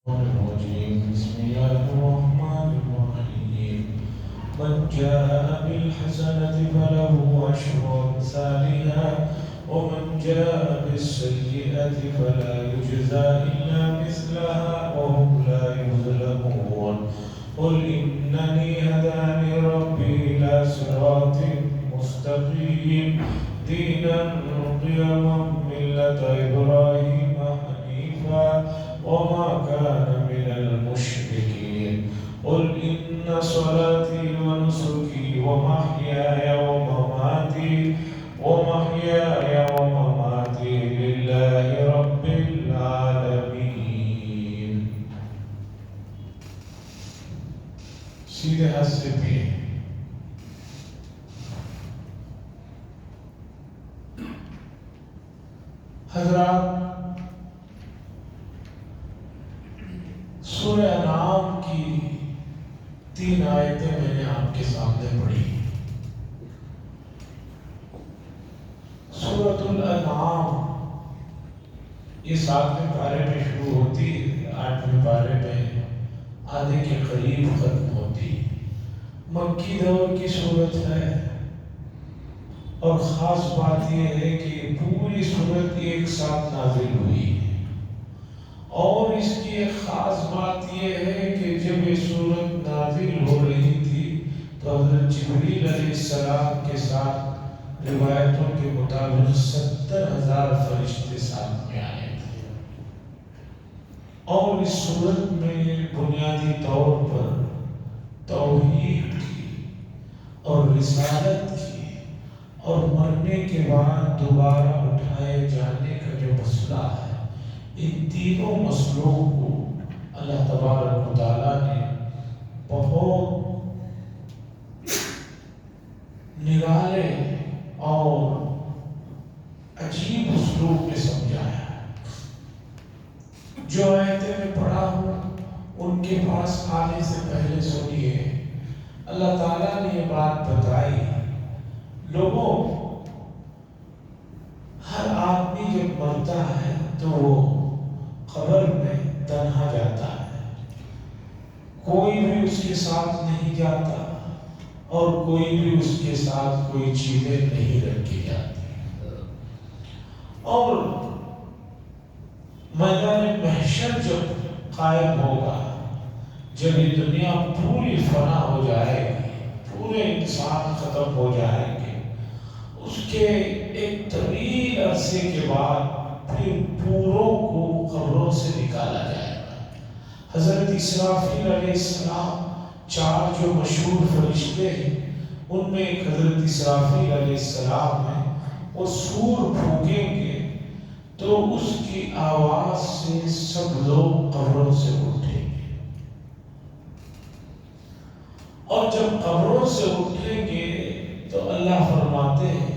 الرجيم بسم الله الرحمن الرحيم من جاء بالحسنة فله عشر أمثالها ومن جاء بالسيئة فلا يجزى إلا مثلها وهم لا يظلمون قل إنني هداني ربي إلى صراط مستقيم دينا قيما ملة إبراهيم حنيفا وما كان من المشركين قل إن صلاتي ونسكي ومحياي ومماتي لله رب العالمين. سیدھے ہاتھ سے پیے. حضرات، سورہ انعام کی 3 آیتیں میں نے آپ کے سامنے پڑھی. سورۃ الانعام یہ 7ویں پارے میں شروع ہوتی ہے، 8ویں پارے میں آدھے کے قریب ختم ہوتی. مکی دور کی سورت ہے اور خاص بات یہ ہے کہ پوری سورت ایک ساتھ نازل ہوئی ہے. اور اس کی ایک خاص بات یہ ہے کہ جب یہ سورت نازل ہو رہی تھی تو حضرت جبریل علیہ السلام کے ساتھ روایتوں کے مطابق 70,000 فرشتے ساتھ میں آئے تھے. اور اس سورت میں بنیادی طور پر توحید کی اور رسالت کی اور مرنے کے بعد دوبارہ اٹھائے جانے کا جو مسئلہ ہے، ان تینوں مسئلوں کو اللہ تبارک و تعالیٰ نے بہت نرالے اور عجیب اسلوب میں سمجھایا ہے. جو آیتیں میں پڑھا ہوں ان کے پاس آنے سے پہلے سنیے. اللہ تعالیٰ نے یہ بات بتائی، لوگوں، ہر آدمی جب مرتا ہے تو وہ قبر میں تنہا جاتا ہے. کوئی بھی اس کے ساتھ نہیں جاتا اور کوئی بھی اس کے ساتھ کوئی چیزیں نہیں رکھی جاتی. اور میدان محشر جب قائم ہوگا، جب یہ دنیا پوری فنا ہو جائے گی، پورے انسان ختم ہو جائیں گے، اس کے ایک طویل عرصے کے بعد پھر پوروں کو قبروں سے نکالا جائے گا. حضرت اسرافیل علیہ السلام 4 جو مشہور فرشتے ہیں ان میں ایک حضرت اسرافیل علیہ السلام ہے. وہ سور پھونکیں گے تو اس کی آواز سے سب لوگ قبروں سے اٹھیں گے، اور جب قبروں سے اٹھیں گے تو اللہ فرماتے ہیں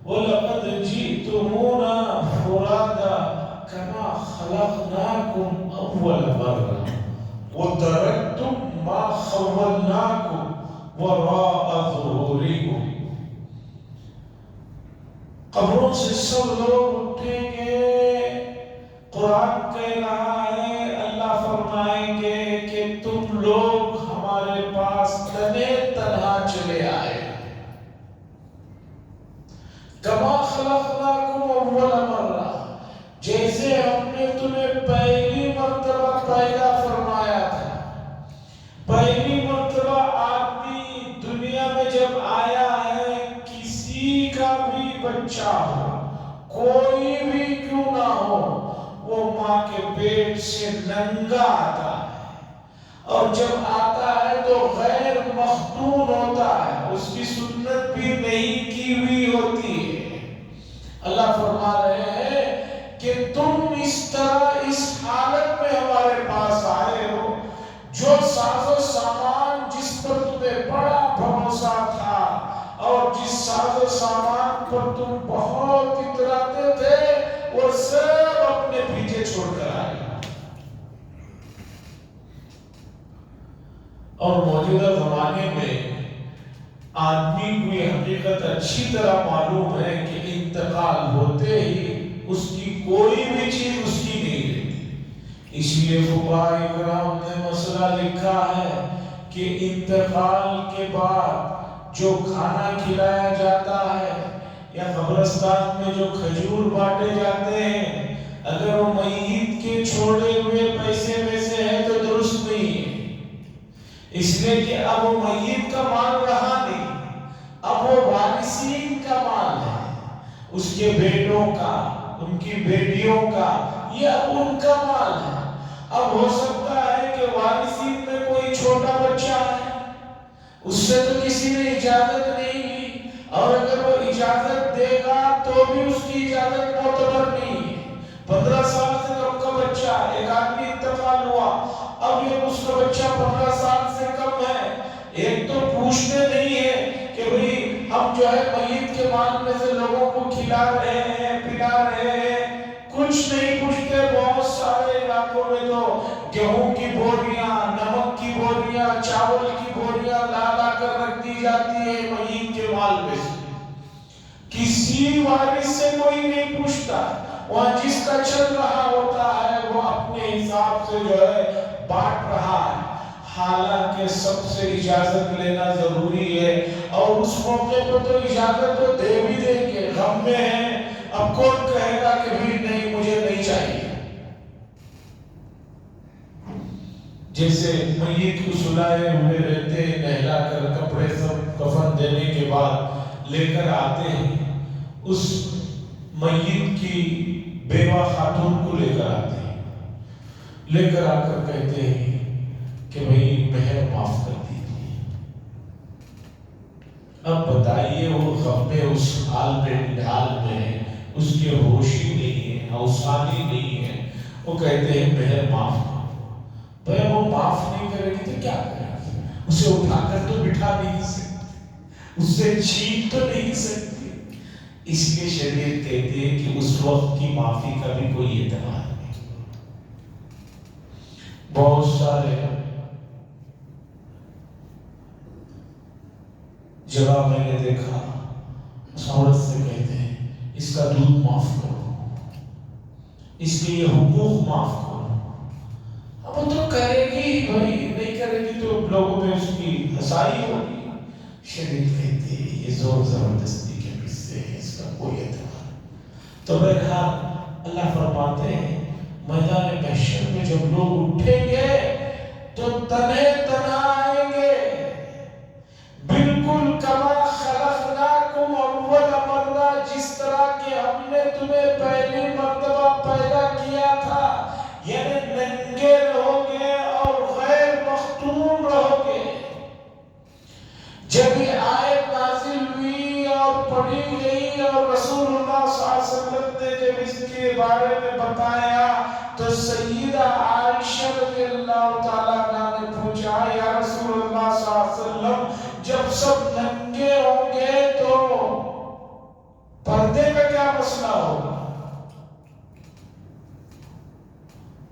وَلَقَدْ جِئْتُمُونَا فُرَادَى كَمَا خَلَقْنَاكُمْ أَوَّلَ مَرَّةٍ وَتَرَكْتُمْ مَا خَوَّلْنَاكُمْ وَرَاءَ ظُهُورِكُمْ. قبروں سے سب لوگ اٹھیں گے. قرآن کہہ رہا ہے، اللہ فرمائیں گے کہ تم لوگ ہمارے پاس تنے تنہا چلے آئے. کما خلقناکم اول مرہ، جیسے ہم نے تمہیں پہلی مرتبہ پیدا فرمایا تھا. پہلی مرتبہ آدمی دنیا میں جب آیا ہے، کسی کا بھی بچہ ہو، کوئی بھی کیوں نہ ہو، وہ ماں کے پیٹ سے ننگا آتا ہے. اور جب آتا ہے تو غیر مختون ہوتا ہے، اس کی سنت بھی نہیں کی ہوئی ہوتی ہے. اللہ فرما رہے ہیں کہ تم اس طرح اس حالت میں ہمارے پاس آئے ہو، جو ساز و سامان جس پر تمہیں بڑا بھروسہ تھا اور جس ساز و سامان پر تم بہت اتراتے تھے، وہ سب اپنے پیچھے چھوڑ کر آئے. اور موجودہ زمانے میں آدمی کو یہ حقیقت اچھی طرح معلوم ہے کہ انتقال ہوتے ہی اس کی کوئی بھی چیز اس کی نہیں رہتی. اس لیے فقہاء کرام نے مسئلہ لکھا ہے کہ انتقال کے بعد جو کھانا کھلایا جاتا ہے یا قبرستان میں جو کھجور بانٹے جاتے ہیں، اگر وہ میت کے چھوڑے ہوئے پیسے میں سے ہے تو درست نہیں ہے، اس لیے کہ اب وہ میت کا مال رہا نہیں، اب وہ وارثین کا مال ہے، اس کے بیٹوں کا، ان کی بیٹیوں کا، یہ اب ان کا مال ہے۔ اب ہو سکتا ہے کہ وارثین میں کوئی چھوٹا بچہ ہے، اس سے تو کسی نے اجازت نہیں لی، اور اگر وہ اجازت دے گا تو بھی اس کی اجازت معتبر نہیں ہے۔ 15 سال سے کم کا بچہ، ایک آدمی انتقال ہوا، اب یہ اس کا بچہ 15 سال سے کم ہے، ایک تو پوچھتے نہیں ہے کہ بھئی ہم جو ہے میت کے مال میں سے لوگوں کو کھلا رہے ہیں، پلا رہے ہیں، کچھ نہیں پوچھتے۔ بہت سارے علاقوں میں تو گیہوں کی بوریاں، نمک کی بوریاں، چاول کی بوریاں لا لا کر رکھ دی جاتی ہے میت کے مال میں سے، کسی وارث سے کوئی نہیں پوچھتا، وہاں جس کا چل رہا ہوتا ہے وہ اپنے حساب سے جو ہے بانٹ رہا ہے، حالانکہ سب سے اجازت لینا ضروری ہے، اور اس موقع پر تو اجازت تو دے بھی دیں گے، غم میں ہیں، اب کون کہے گا کہ بھی نہیں مجھے نہیں چاہیے۔ جیسے میت کو سلائے ہوئے رہتے ہیں، نہلا کر کپڑے سب کفن دینے کے بعد لے کر آتے ہیں، اس میت کی بیوہ خاتون کو لے کر آتے ہیں، لے کر آ کر کہتے ہیں کہ بھئی مہر معاف کر دیجیے۔ اب بتائیے وہ غم میں اس حال میں ڈھال میں ہے، اس کے ہوش ہی نہیں ہے، اوسانی نہیں ہے، وہ کہتے ہیں مہر معاف کر۔ بھئی وہ معاف نہیں کرے گی تو کیا کرے گی؟ اسے اٹھا کر تو بٹھا نہیں سکتی، اس سے چھین تو نہیں سکتی، اس لیے شریعت کہتے ہیں کہ اس وقت کی معافی کا بھی کوئی اعتبار نہیں۔ بہت سارے جگہ میں نے دیکھا اس عورت سے کہتے ہیں اس کا دودھ معاف کرو، اس کے یہ حقوق معاف کرو، اب وہ تو کرے گی بھائی، نہیں کرے گی تو لوگوں میں اس کی ہسائی ہوگی۔ شریعت کہتی ہے یہ زور زبردستی کے قصے ہیں، اس کا کوئی اعتبار نہیں۔ تو بہرحال اللہ فرماتے ہیں میدان محشر میں جب لوگ اٹھیں گے تو تنہے تنہا آئیں گے، بالکل کما خلقناکم اول مرہ، جس طرح کہ ہم نے تمہیں پہلی مرتبہ پیدا کیا تھا، یعنی ننگے رہو گے اور غیر مختون رہو گے۔ جب یہ آیت نازل ہوئی اور پڑھی گئی اور رسول اللہ صلی اللہ علیہ وسلم نے جب اس کے بارے میں بتایا تو سیدہ عائشہ رضی اللہ تعالیٰ عنہا نے پوچھا یا رسول اللہ صلی اللہ علیہ وسلم جب سب ننگے ہوں گے تو پردے کا کیا مسئلہ ہوگا؟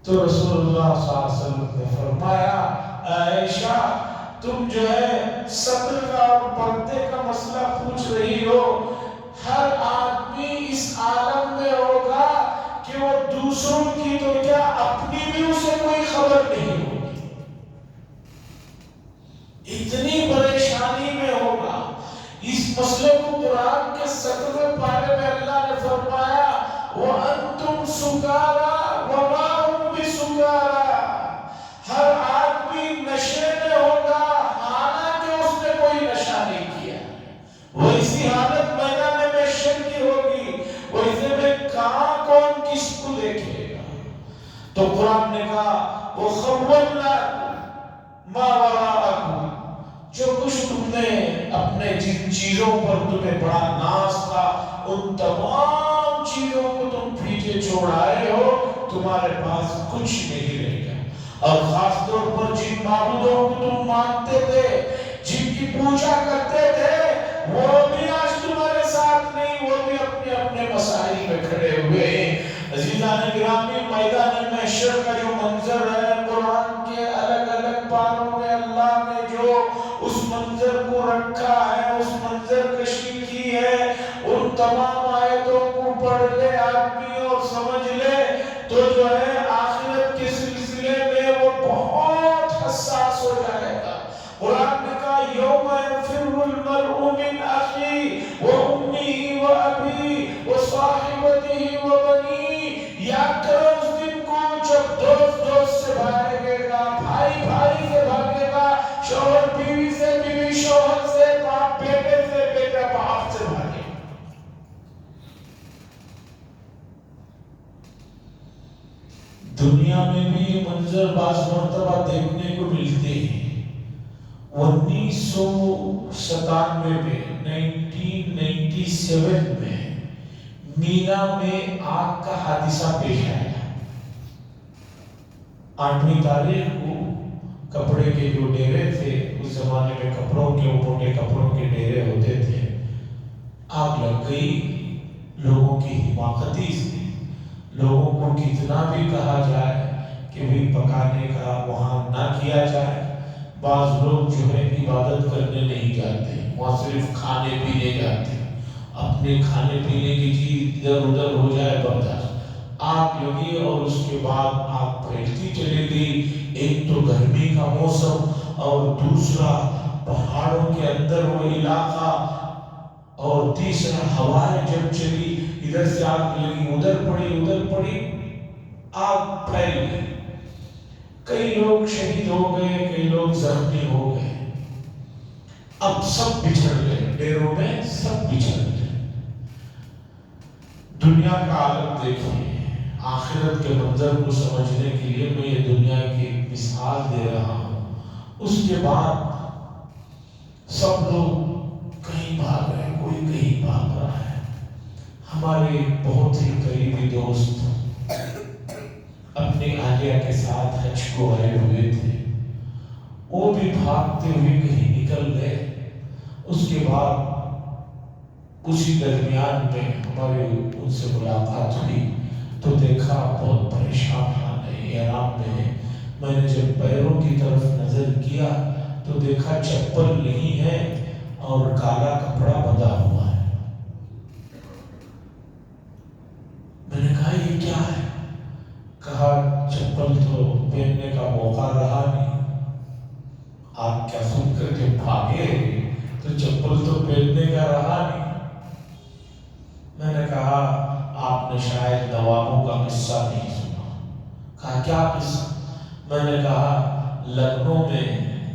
تو رسول اللہ صلی اللہ علیہ وسلم نے فرمایا عائشہ تم جو ہے ستر کا اور پردے کا مسئلہ پوچھ رہی ہو، ہر آدمی اس عالم میں ہوگا کہ وہ دوسروں کی تو کیا اپنی بھی اسے کوئی خبر نہیں ہوگی، اتنی پریشانی میں ہوگا۔ اس مسئلے کو قرآن کے 17ویں پارے میں اللہ نے فرمایا وَأَنْتُمْ سُكَارَىٰ وَمَا هُمْ بِسُكَارَىٰ، ہر آدمی نشے میں ہوگا حالانکہ اس نے کوئی نشہ نہیں کیا، ویسی حالت میدان محشر کی ہوگی، ویسے میں کہاں کون کس کو دیکھے گا؟ تو قرآن نے کہا وَخَوَّلْنَا مَا وَرَاءَكُمْ، جو کچھ تم نے اپنے جن چیزوں پر تمہیں بڑا ناز تھا ان تمام چیزوں کو تم پیچھے چھوڑ آئے ہو، تمہارے پاس کچھ نہیں رہے گا، اور خاص طور پر جن معبودوں کو تم مانتے تھے، جن کی پوجا کرتے تھے، وہ بھی آج تمہارے ساتھ نہیں، وہ بھی اپنے اپنے مسائل میں کھڑے ہوئے ہیں۔ عزیزان گرامی، میدان محشر کا جو منظر ہے قرآن کے الگ الگ پاروں میں اللہ نے جو اس منظر کو رکھا ہے، اس منظر کشی کی ہے، ان تمام آیتوں کو پڑھ لے آدمی اور سمجھ لے تو جو ہے آخرت کے منظر بعض مرتبہ دیکھنے کو ملتے ہیں۔ 1997 میں 1997 میں مینا میں آگ کا حادثہ پیش آیا۔ 8ویں تاریخ کو کپڑے کے جو ڈیرے تھے، اس زمانے میں کپڑوں کے موٹے کپڑوں کے ڈیرے ہوتے تھے، آگ لگ گئی۔ لوگوں کی حماقتی سے لوگوں کو کتنا بھی کہا جائے کہ بھی پکانے کا وہاں نہ کیا جائے، بعض لوگ جو ہے عبادت کرنے نہیں جاتے، وہاں صرف کھانے پینے جاتے، اپنے کھانے پینے کی چیز ادھر ادھر ہو جائے برداشت۔ آگ لگی اور اس کے بعد آگ پھیلتی چلی گئی۔ ایک تو گرمی کا موسم اور دوسرا پہاڑوں کے اندر وہ علاقہ، اور تیسرا ہوائیں جب چلی، ادھر سے آگ لگی ادھر پڑی، آگ پھیل گئی۔ کئی لوگ شہید ہو گئے، کئی لوگ زخمی ہو گئے۔ اب سب بچھڑ گئے، ڈیروں میں سب بچھڑ گئے۔ دنیا کا عالم دیکھیے، آخرت کے منظر کو سمجھنے کے لیے میں یہ دنیا کی ایک مثال دے رہا ہوں۔ اس کے بعد سب لوگ کہیں بھاگ رہے، کوئی کہیں بھاگ رہا ہے۔ ہمارے بہت ہی قریبی دوست اپنی اہلیہ کے ساتھ حج کو آئے ہوئے تھے، وہ بھی بھاگتے ہوئے کہیں نکل گئے۔ اس کے بعد اسی درمیان میں ہماری ان سے ملاقات ہوئی تو دیکھا بہت پریشان حال ہے، احرام میں ہے۔ میں نے جب پیروں کی طرف نظر کیا تو دیکھا چپل نہیں ہے اور کالا کپڑا بندھا ہوا ہے۔ میں نے کہا یہ کیا ہے؟ کہا چپل تو پہننے کا موقع رہا نہیں، آپ کیا سن کر کے بھاگے تو چپل تو پہننے کا رہا نہیں۔ میں نے کہا آپ نے شاید نوابوں کا قصہ نہیں سنا۔ کہا کیا قصہ؟ میں نے کہا لکھنؤ میں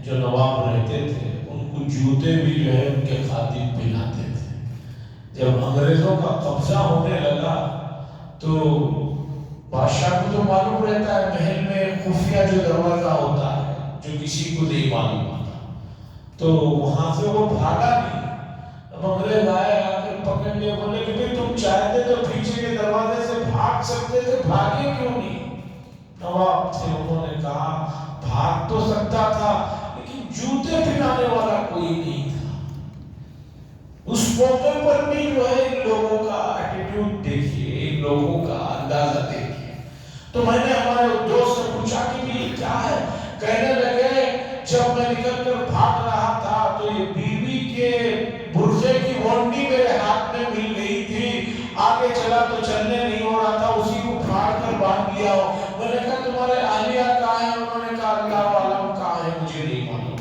جو نواب رہتے تھے ان کو جوتے بھی جو ہے ان کے خادم پہناتے تھے۔ جب انگریزوں کا قبضہ ہونے لگا تو بادشاہ کو تو معلوم رہتا ہے محل میں خفیہ جو دروازہ ہوتا ہے جو کسی کو نہیں معلوم ہوتا، تو وہاں سے وہ بھاگا نہیں۔ اب انگریز آئے، آ کے پکڑ لے، بولے کہ بھئی تم چاہتے تو پیچھے کے دروازے سے بھاگ سکتے تھے، بھاگے کیوں نہیں؟ نواب تھے، انہوں نے کہا بھاگ تو سکتا تھا لیکن جوتے پہنانے والا کوئی نہیں تھا۔ اس موقع پر بھی جو ہے ان لوگوں کا ایٹیٹیوڈ دیکھیے، ان لوگوں کا اندازہ دیکھیے۔ تو میں نے ہمارے دوست سے پوچھا کہ یہ کیا ہے؟ کہنے لگے جب میں نکل کر بھاگ رہا تھا تو یہ بیوی کے برقعے کی وانڈی میرے ہاتھ میں مل گئی تھی، آگے چلا تو چلنے نہیں ہو رہا تھا، اسی کو پھاڑ کر باندھ لیا ہو۔ میں نے کہا تمہارے اہلیہ کہاں ہے؟ انہوں نے کہا اللہ عالم کہاں ہے مجھے نہیں معلوم۔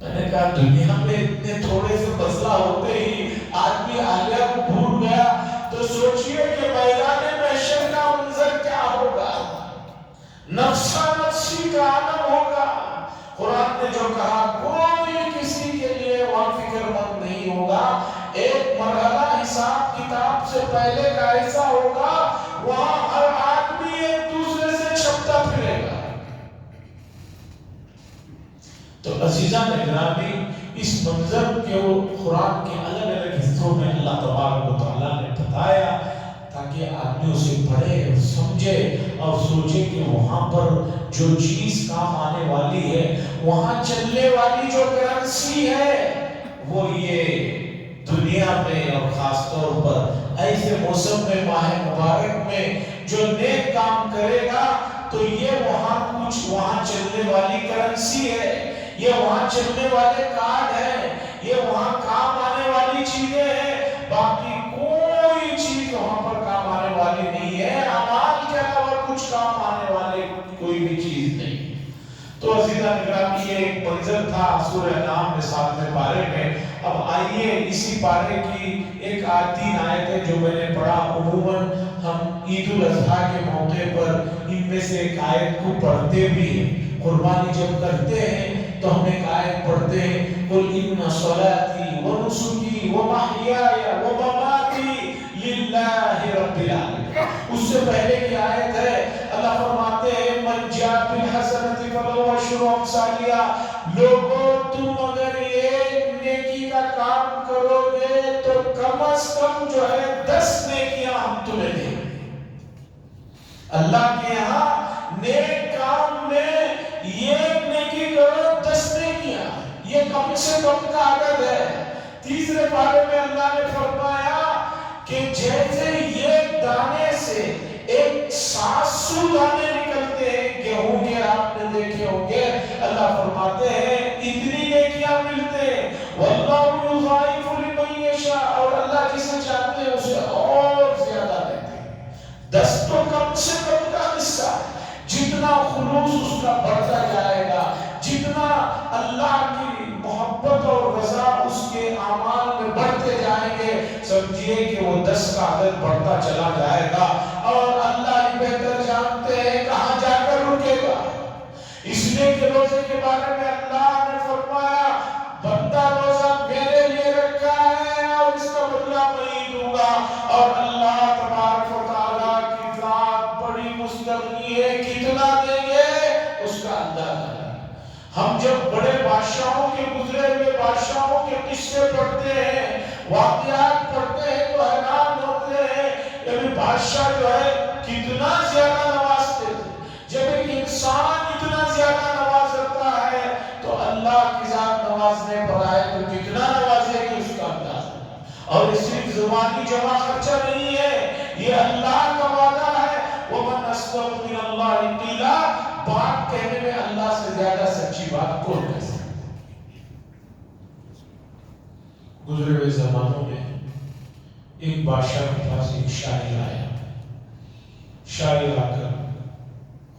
میں نے کہا دنیا میں اتنے تھوڑے سے مسئلہ ہوتے ہی آدمی اہلیہ کو بھول گیا تو سوچئے کہ میدان محشر کا منظر کیا ہوگا، نفسا نفسی کا عالم ہوگا۔ قرآن نے جو کہا کوئی کسی کے لیے وہاں فکر مند نہیں ہوگا، ایک مرحلہ حساب کتاب سے پہلے کا ایسا ہوگا وہاں ہر آدمی ایک دوسرے سے چھپتا پھرے گا۔ تو عزیزان گرامی، اس منظر کے قرآن کے الگ الگ حصوں میں اللہ تبارک و تعالیٰ نے بتایا تاکہ آدمی اسے پڑھے اور سمجھے اور سوچے کہ وہاں پر جو چیز کام آنے والی ہے، وہاں چلنے والی جو کرنسی ہے وہ یہ دنیا میں، اور خاص طور پر ایسے موسم میں، ماہ مبارک میں جو نیک کام کرے گا تو یہ وہاں کچھ وہاں چلنے والی کرنسی ہے، یہ وہاں چلنے والے کارڈ ہیں، یہ وہاں کام آنے والی چیزیں ہیں۔ باقی کوئی چیز وہاں پر کام آنے والی نہیں ہے، اعمال کے علاوہ کچھ کام آنے والے کوئی بھی چیز نہیں۔ تو عزیزان گرامی، یہ ایک منظر تھا سورہ انعام میں 7ویں پارے میں۔ اب آئیے اسی پارے کی ایک تین آیتیں جو میں نے پڑھا، عموماً ہم عید الاضحیٰ کے موقع پر ان میں سے ایک آیت کو پڑھتے بھی ہیں۔ قربانی جب کرتے ہیں تو ہم ایک آیت پڑھتے ہیں، قُلْ إِنَّ صَلَاتِي وَنُسُكِي وَمَحْيَايَ وَمَمَاتِي لِلَّهِ رَبِّ الْعَالَمِينَ۔ اس سے پہلے کی آیت ہے اللہ فرماتے ہیں من جاء بالحسنۃ فلہ عشر امثالھا، لوگوں تم اگر ایک نیکی کا کام کرو گے تو کم از کم جو ہے 10 نیکیاں ہم تمہیں دیں گے۔ اللہ کے یہاں نیک کام میں ایک نیکی کرو 10 نیکیاں، یہ کم سے کم کا عدد ہے۔ تیسرے پارے میں اللہ نے فرمایا کہ جیسے یہ دانے سے ایک 700 دانے نکلتے ہیں گیہوں کے، آپ نے دیکھے ہوں گے، اللہ فرماتے ہیں اتنی نیکیاں ملتے ہیں۔ واللہ یضاعف لمن یشاء، اور اللہ جسے چاہتے ہیں اسے اور زیادہ دیتے ہیں۔ 10 تو کم سے کم کا حصہ، جتنا خلوص اس کا بڑھتا جائے گا، جتنا اللہ کی محبت اور رضا اس کے اعمال میں بڑھتے جائیں گے، سمجھیے کہ وہ 10 کا عدد بڑھتا چلا جائے گا، اور اللہ ہی بہتر جانتے ہیں کہاں جا کر رکے گا۔ اس لیے کہ روزے کے بارے میں اللہ نے فرمایا بندہ روزہ میرے لیے رکھا ہے اور اس کا بدلہ میں ہی دوں گا، اور اللہ تبارک و تعالیٰ کی ذات بڑی مستغنی ہے، کتنا دیں گے اس کا اندازہ ہے۔ ہم جب بڑے بادشاہوں کے، گزرے ہوئے بادشاہوں کے قصے پڑھتے ہیں، واقعات پڑھتے ہیں تو حیران ہوتے ہیں، یعنی بادشاہ جو ہے کتنا زیادہ نوازتے تھے۔ جب ایک انسان اتنا زیادہ نواز سکتا ہے تو اللہ کی ذات نوازنے پر آئے تو کتنا نوازے گی اس کا اندازہ۔ اور یہ صرف زبانی جمع خرچہ نہیں ہے، یہ اللہ کا وعدہ ہے۔ وَمَنْ أَصْدَقُ مِنَ اللَّهِ قِيلًا، بات کہنے میں اللہ سے زیادہ سچی بات کون کہہ سکتا ہے؟ گزرے ہوئے زمانوں میں ایک بادشاہ کے پاس ایک شاعر آیا، شاعر آ کر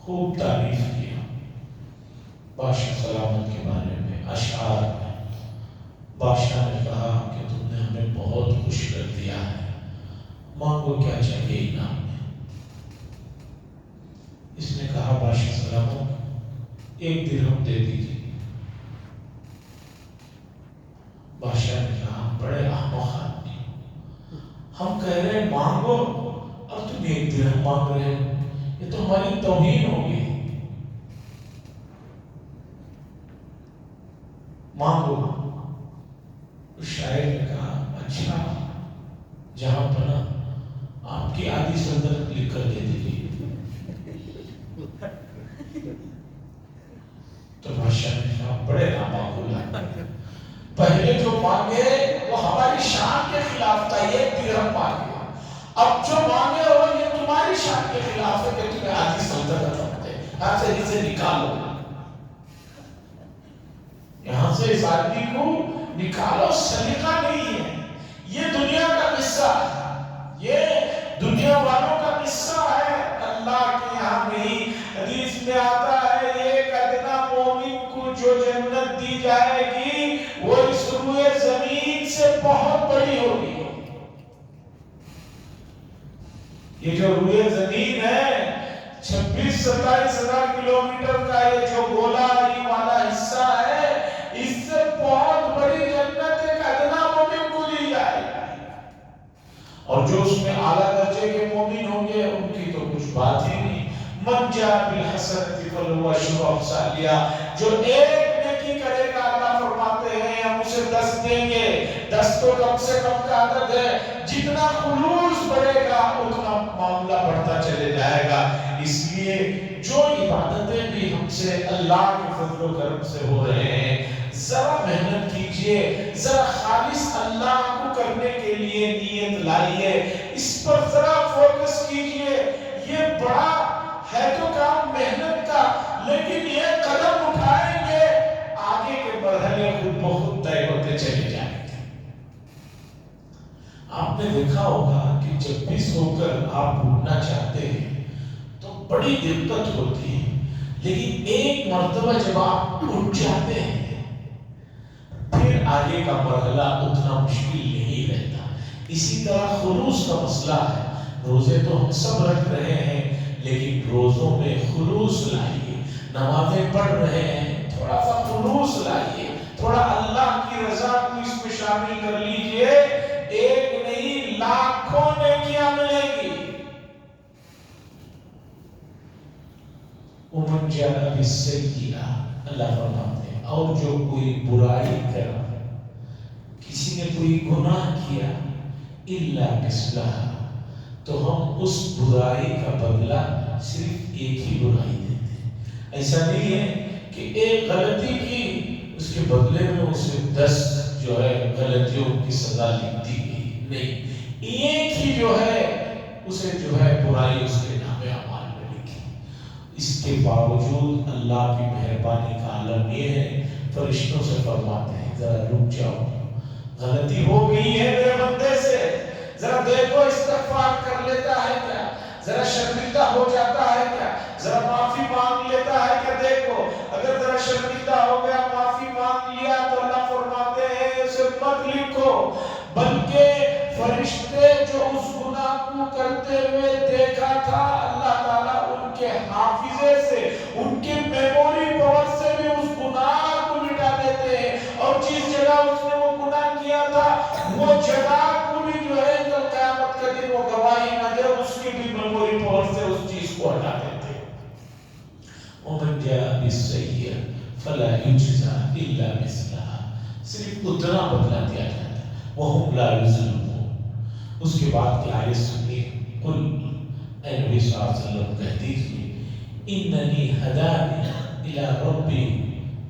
خوب تعریف کیا بادشاہ سلامت کے بارے میں، اشعار میں۔ بادشاہ نے کہا کہ تم نے ہمیں بہت خوش کر دیا ہے، مانگو کیا چاہیے انعام میں۔ اس نے کہا بادشاہ سلامت 1 درہم دے دیجیے۔ بادشاہ نے کہا بڑے احمق آدمی، ہم کہہ رہے ہیں مانگو اور تم 1 درہم مانگ رہے ہیں، یہ تو ہماری توہین ہوگی، مانگو۔ اس شاعر نے کہا اچھا جہاں پنا آپ کی آدھی سلطنت لکھ کر دے دیجیے۔ تو بادشاہ نے کہا بڑے نامعقول ہیں، پہلے جو مانگے وہ ہماری شان کے خلاف تھا، 1 درہم مانگے، اب جو مانگے ہو یہ تمہاری شان کے خلاف ہے کہ تمہیں آدھی سلطنت رکھتے، یہاں سے اسے نکالو، یہاں سے اس آدمی کو نکالو، سلیقہ نہیں ہے۔ یہ دنیا کا قصہ ہے، یہ دنیا والوں کا قصہ ہے، اللہ کے یہاں نہیں۔ حدیث میں آتا ہے ایک ادنا مومن کو جو جنت دی جائے گی وہ اس روئے زمین سے بہت بڑی ہوگی۔ یہ جو روئے زمین ہے 26-27 ہزار کلومیٹر کا یہ جو گولا والا حصہ ہے، اس سے بہت بڑی جنت ایک ادنا مومن کو دی جائے گی، اور جو اس میں اعلیٰ درجے کے مومن ہوں گے ان کی تو کچھ بات ہی نہیں۔ من جاء بالحسنۃ فلہ عشر امثالھا، جو ایک نیکی کرے گا اللہ فرماتے ہیں ہم اسے 10 دیں گے۔ 10 تو کم سے کم کا عدد ہے، جتنا خلوص بڑھے گا اتنا معاملہ بڑھتا چلے جائے گا۔ اس لیے جو عبادتیں بھی ہم سے اللہ کے فضل و کرم سے ہو رہے ہیں، ذرا محنت کیجئے، ذرا خالص اللہ کو کرنے کے لیے نیت لائیے، اس پر ذرا فوکس کیجئے۔ یہ بڑا ہے تو کام محنت کا، لیکن یہ قدم اٹھائیں گے آگے کے مرحلے خود بخود طے ہوتے چلے جائیں گے۔ آپ نے دیکھا ہوگا کہ جب بھی سو کر آپ اٹھنا چاہتے ہیں تو بڑی دقت ہوتی ہے، لیکن ایک مرتبہ جب آپ اٹھ جاتے ہیں پھر آگے کا مرحلہ اتنا مشکل نہیں رہتا۔ اسی طرح خلوص کا مسئلہ ہے، روزے تو ہم سب رکھ رہے ہیں لیکن روزوں میں خلوص لائیے، نمازیں پڑھ رہے ہیں تھوڑا سا خلوص لائیے، تھوڑا اللہ کی رضا کو اس میں شامل کر لیجئے، ایک نہیں لاکھوں نیکیاں ملے گی۔ ومن جاء بالسیئہ، اللہ فرماتے ہیں اور جو کوئی برائی کرا، کسی نے کوئی گناہ کیا، الا مثلہا، تو ہم اس برائی کا بدلہ صرف ایک ہی برائی دیتے ہیں۔ ایسا نہیں ہے کہ ایک غلطی کی اس کے بدلے میں اسے 10 جو ہے غلطیوں کی سزا لکھ دی گئی، نہیں، ایک ہی جو ہے اسے جو ہے برائی اس کے نام اعمال میں لکھی۔ اس کے باوجود اللہ کی مہربانی کا عالم یہ ہے، فرشتوں سے فرماتے ہیں ذرا رک جاؤ، غلطی ہو گئی ہے میرے بندے سے، ذرا دیکھو استغفار کر لیتا ہے کیا، ذرا شرمندہ ہو جاتا ہے کیا، ذرا معافی مانگ لیتا ہے کیا، دیکھو اگر ذرا شرمندہ ہو گیا، معافی مانگ لیا، تو اللہ فرماتے ہیں اسے مت لکھو، بلکہ فرشتے جو اس گناہ کو کرتے ہوئے دیکھا تھا، اللہ تعالیٰ ان کے حافظے سے، ان کے میموری پاور سے بھی اس گناہ کو مٹا دیتے ہیں، اور جس جگہ اس نے وہ گناہ کیا تھا وہ جگہ کو بھی جو ہے جب قیامت کا دن وہ گواہی نہ دے، اس کی بھی میموری پاور سے اس چیز کو ہٹا دیتے ہیں۔ ومن جاء بالسیئہ فلا یجزی الا مثلہا، صرف اتنا بدلہ دیا جاتا ہے، وہم لا یظلمون۔ اس کے بعد کی آیت سنیے، قل، اے نبی صلی اللہ علیہ وسلم کہہ دیجئے، اننی ہدانی الی ربی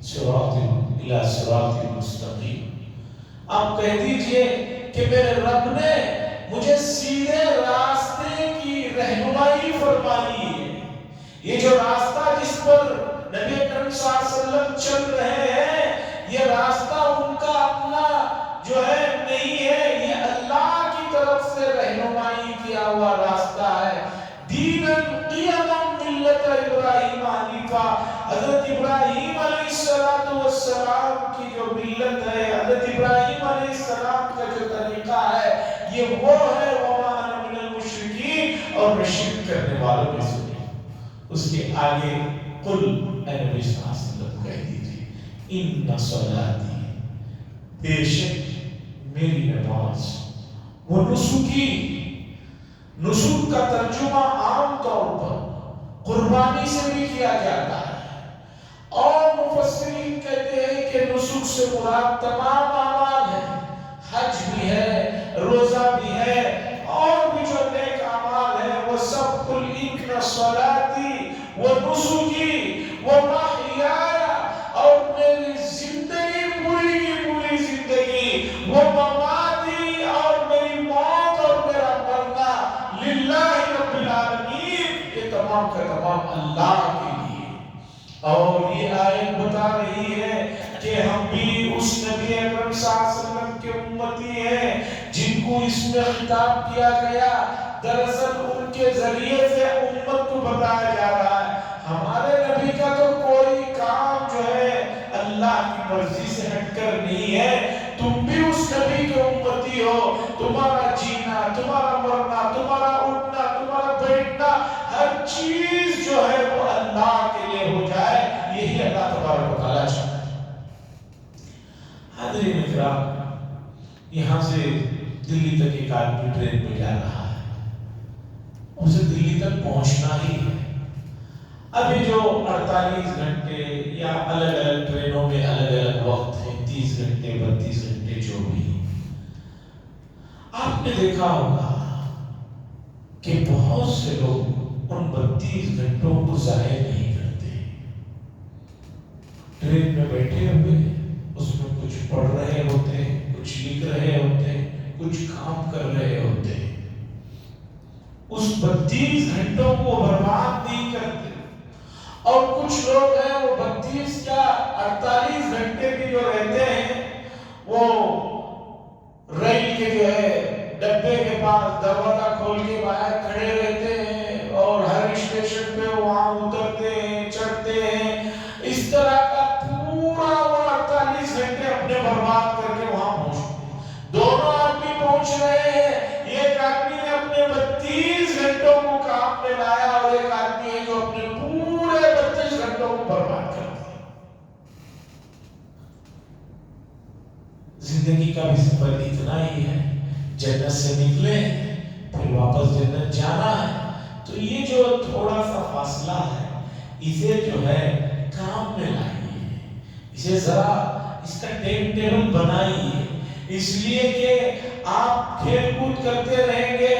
صراط مستقیم، آپ کہہ دیجئے کہ میرے رب نے مجھے سیدھے راستے کی رہنمائی فرمائی ہے۔ یہ جو راستہ جس پر نبی کریم صلی اللہ علیہ وسلم چل رہے ہیں، یہ راستہ ان کا اپنا جو ہے نہیں ہے، یہ اللہ کی طرف سے رہنمائی کیا ہوا راستہ ہے۔ دیناً قیما ملت ابراہیم حنیفا، حضرت ابراہیم علیہ السلام کی جو ملت ہے، حضرت ابراہیم علیہ السلام کا جو طریقہ ہے، یہ وہ ہے وما انا من المشرکین، اور میں شرک کرنے والوں میں سے نہیں۔ اس کے آگے قل، اے نبی صلی اللہ علیہ وسلم کہہ دیجئے، ان صلاتی، بے شک میری نماز، وہ نسکی، نسک کا ترجمہ عام طور پر قربانی سے بھی کیا جاتا ہے، اور مفسرین کہتے ہیں کہ نسک سے مراد تمام اعمال ہیں، حج بھی ہے، روزہ بھی ہے، اور بھی جو نیک اعمال ہیں وہ سب، قل ان صلاتی و نسکی و محیایا، اور میری زندگی پوری کی پوری زندگی، وہ مماتی، اور میری موت اور میرا مرنا، للہ رب العالمین، یہ تمام کا تمام اللہ کے لیے۔ اور یہ آیت بتا رہی ہے کہ ہم بھی اس نبی اکرم صلی اللہ علیہ وسلم کے امتی ہیں جن کو اس میں خطاب کیا گیا، دراصل ان کے ذریعے سے امت کو بتایا جا رہا ہے ہمارے نبی کا تو کوئی کام جو ہے اللہ کی مرضی سے ہٹ کر نہیں ہے، تم بھی اس نبی کے امتی ہو، تمہارا جینا، تمہارا مرنا، تمہارا اٹھنا، تمہارا بیٹھنا، ہر چیز جو ہے وہ اللہ کے لیے ہو جائے، یہی اللہ تبارک و تعالیٰ چاہتا ہے۔ حاضرین کرام، یہاں سے دلی تک ایک آدمی ٹرین میں جا رہا ہے، اسے دلی تک پہنچنا ہی ہے۔ ابھی جو 48 گھنٹے یا الگ الگ ٹرینوں میں الگ الگ وقت ہیں، 30 گھنٹے 32 گھنٹے جو بھی، آپ نے دیکھا ہوگا کہ بہت سے لوگ ان 32 گھنٹوں کو ضائع نہیں کرتے، ٹرین میں بیٹھے ہوئے اس میں کچھ پڑھ رہے ہوتے ہیں، کچھ لکھ رہے ہوتے ہیں، کچھ کام کر رہے ہوتے ہیں، اس 32 گھنٹوں کو برباد نہیں کرتے۔ اور کچھ لوگ ہیں وہ 32 یا 48 گھنٹے بھی جو رہتے ہیں، وہ ریل کے جو ہے ڈبے کے پاس دروازہ کھول کے باہر کھڑے رہتے ہیں، اور ہر اسٹیشن پہ وہاں اترتے ہیں، چڑھتے ہیں، اس طرح کا پورا وہ 48 گھنٹے اپنے برباد کر کے وہاں پہنچتے ہیں۔ دونوں آدمی پہنچ رہے ہیں، ایک آدمی نے اپنے 32 گھنٹوں کو کام میں لایا، اور ایک آدمی ہے جو اپنے پورے 32 گھنٹوں کو برباد کر دیا۔ زندگی کا بھی سفر اتنا ہی ہے، جنت سے نکلے پھر واپس جنت جانا ہے، تو یہ جو تھوڑا سا فاصلہ ہے، اسے جو ہے کام میں لائیے، اسے ذرا اس کا ٹائم ٹیبل بنائیے، اس لیے کہ آپ کھیل کود کرتے رہیں گے،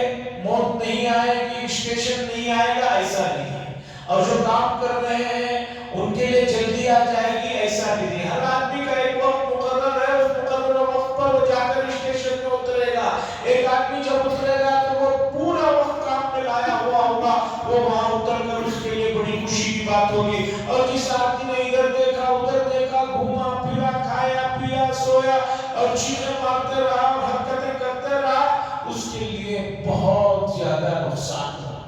موت نہیں آئے گی، اسٹیشن نہیں آئے گا، ایسا نہیں ہے، اور جو کام کر رہے ہیں ان کے لیے جلدی آ جائے گی، ایسا بھی نہیں۔ ہر آدمی کا ایک وقت مقرر ہے، اس مقررہ وقت پر وہ جا کر اسٹیشن میں اترے گا۔ ایک آدمی جب اترے گا تو وہ پورا وقت کام میں لایا ہوا ہوگا، وہ وہاں اتر کر اس کے لیے بڑی خوشی کی بات ہوگی۔ اور جس آدمی نے ادھر دیکھا ادھر دیکھا، گھوما پھرا، کھایا پیا، سویا اور چیخیں مارتے رہا اور حرکتیں کرتے رہا، اس کے لیے بہت زیادہ نقصان ہوا۔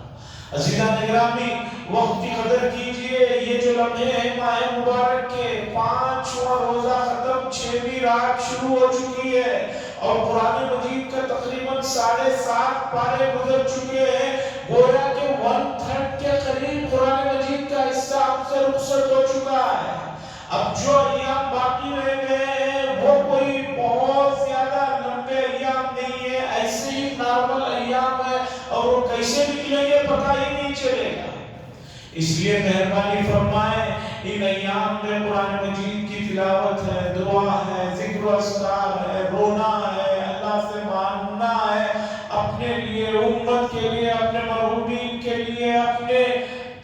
عزیزان گرامی، وقت کی قدر کیجئے۔ یہ جو لمحے ہیں ماہ مبارک کے، 5واں روزہ ختم، 6ویں رات شروع ہو چکی ہے، اور قرآن مجید کا تقریباً 7.5 پارے گزر چکے ہیں۔ گویا کہ 1/3 کے قریب قرآن مجید کا حصہ ہم سے رخصت ہو چکا ہے۔ اب جو ایام باقی رہ گئے ہیں وہ کوئی بہت زیادہ لمبے ایام نہیں ہے، ایسے ہی نارمل ایام ہے، اور وہ کیسے نکلیں گے پتہ ہی نہیں چلے گا۔ اس لیے مہربانی فرمائیں، ان ایام میں قرآن مجید کی تلاوت ہے، دعا ہے، ذکر و اذکار ہے، رونا ہے، اللہ سے مانگنا ہے، اپنے لیے، امت کے لیے، اپنے مرحومین کے لیے، اپنے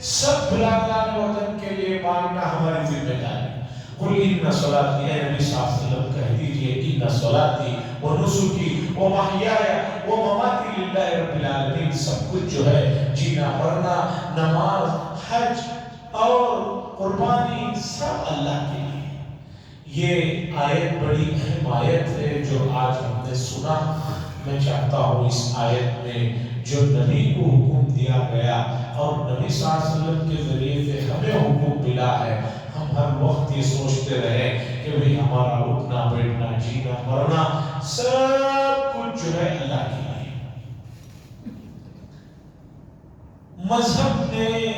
سب بلادان وطن کے لیے مانگنا ہماری ذمہ داری۔ قل ان صلاتی، اے نبی صلی اللہ علیہ وسلم کہہ دیجئے، ان صلاتی و نسکی و محیایا و مماتی للہ رب العالمین، سب کچھ جو ہے، جینا مرنا، نماز، حج اور قربانی، سب اللہ کے لیے۔ یہ آیت بڑی اہم آیت ہے جو آج ہم نے سنا۔ میں چاہتا ہوں اس آیت میں جو نبی کو حکم دیا گیا اور نبی صلی اللہ علیہ وسلم کے ذریعے سے ہمیں حکم ملا ہے، ہم ہر وقت یہ سوچتے رہے کہ بھئی ہمارا اٹھنا بیٹھنا، جینا مرنا، سب کچھ جو ہے اللہ کے لیے۔ مذہب نے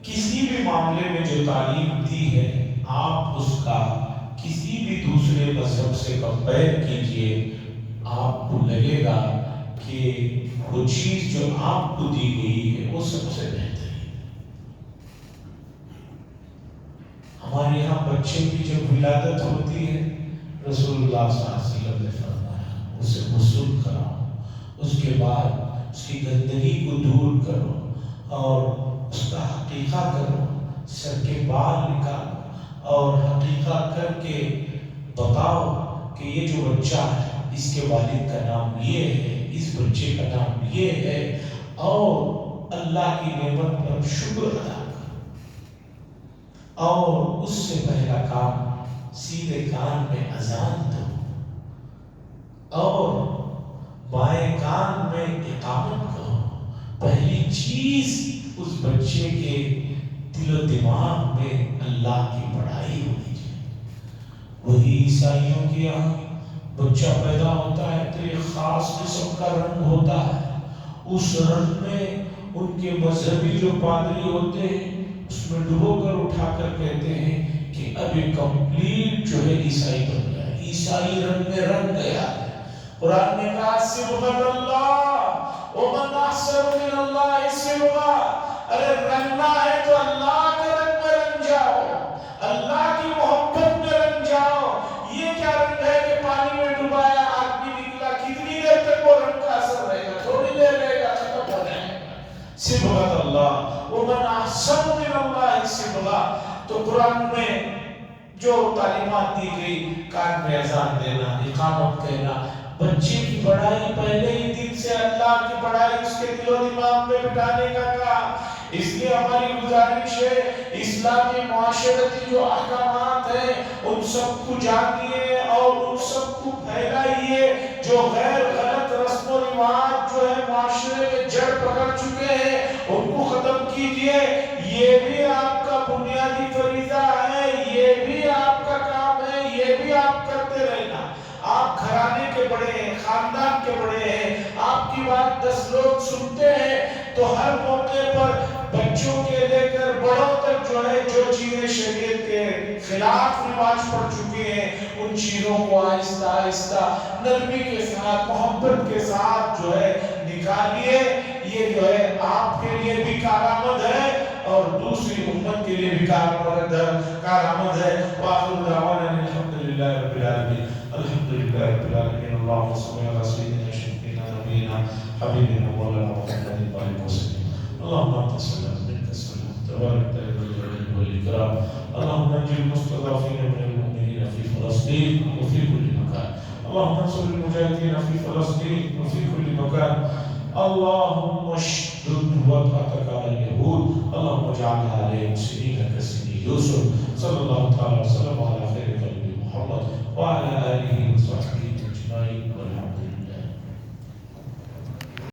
کسی بھی معاملے میں جو تعلیم دی ہے، آپ اس کا کسی بھی دوسرے مذہب سے کمپیر کیجئے، آپ کو لگے گا کہ وہ چیز جو آپ کو دی گئی ہے وہ سب سے بہتر ہے۔ ہمارے یہاں بچے کی جب ولادت ہوتی ہے، رسول اللہ صلی اللہ علیہ وسلم نے فرمایا اسے غسل کراؤ، اس کے بعد اس کی گندگی کو دور کرو اور اس کا حقیقہ کرو، سر کے بال نکالو اور حقیقہ کر کے بتاؤ کہ یہ جو بچہ ہے اس کے والد کا نام یہ ہے، اس بچے کا نام یہ ہے، اور اللہ کی نعمت پر شکر ادا کرو۔ اور اس سے پہلا کام سیدھے کان میں اذان دو اور بائیں کان میں اقامت کرو۔ پہلی چیز اس بچے کے دل و دماغ میں اللہ کی بڑائی ہونی چاہیے۔ وہی عیسائیوں کے یہاں بچہ پیدا ہوتا ہے تو ایک خاص قسم کا رنگ ہوتا ہے، اس رنگ میں ان کے مذہبی جو پادری ہوتے ہیں اس میں ڈبو کر اٹھا کر کہتے ہیں کہ اب یہ کمپلیٹ جو ہے عیسائی بن گیا ہے، عیسائی رنگ میں رنگ گیا ہے۔ قرآن نے کہا صبغۃ اللہ ومن احسن من اللہ صبغۃ، ارے رنگنا ہے تو اللہ کے رنگ میں رنگ جاؤ، اللہ کی محبت میں رنگ جاؤ۔ یہ کیا رنگ ہے کہ پانی میں ڈبایا آدمی نکلا، کتنی دیر تک وہ رنگ کا اثر رہے گا؟ تھوڑی دیر رہے گا، ختم ہو جائے گا۔ صبغۃ اللہ ومن احسن من اللہ صبغۃ۔ تو قرآن میں جو تعلیمات دی گئی، کان میں اذان دینا، اقامت کہنا، بچے کی بڑائی پہلے ہی دن سے اللہ کی بڑائی اس کے دل و دماغ میں بٹھانے کا کام۔ اس لیے ہماری گزارش ہے، اسلامی معاشرتی جو احکامات ہیں ان سب کو جانیے اور ان سب کو پھیلائیے۔ جو غیر غلط رسم و رواج جو ہے معاشرے میں جڑ پکڑ چکے ہیں ان کو ختم کیجیے۔ یہ بھی آپ کا بنیادی فریضہ ہے، یہ بھی آپ کا کام ہے، یہ بھی آپ کرتے رہنا۔ آپ گھرانے کے بڑے ہیں، خاندان کے بڑے ہیں، آپ کی بات 10 لوگ سنتے ہیں، تو ہر موقع پر بچوں کے لے کر بڑوں تک جو ہے جو چیزیں شریعت کے خلاف رواج پڑ چکی ہیں ان چیزوں کو آہستہ آہستہ نرمی کے ساتھ، محبت کے ساتھ جو ہے نکالیے۔ یہ جو ہے آپ کے لیے بھی کارآمد ہے اور دوسری امت کے لیے بھی کارآمد ہے. وآخر دعوانا الحمدللہ رب العالمین. الحمدللہ رب العالمین. اللہم صلی علی سیدنا شفیعنا نبینا حبیبنا مولانا محمد وآلہ وسلم. اللهم انت السلام منك السلام تبارك يا ذا الجلال والاكرام. اللهم انجِ المستضعفين من المؤمنين في فلسطين وفي كل مكان. اللهم انصر المجاهدين في فلسطين وفي كل مكان. اللهم اشدد وطأتك على اليهود. اللهم اجعلها عليهم سنين كسن يوسف. صلى الله تعالى وسلم على خير خلق محمد وعلى آله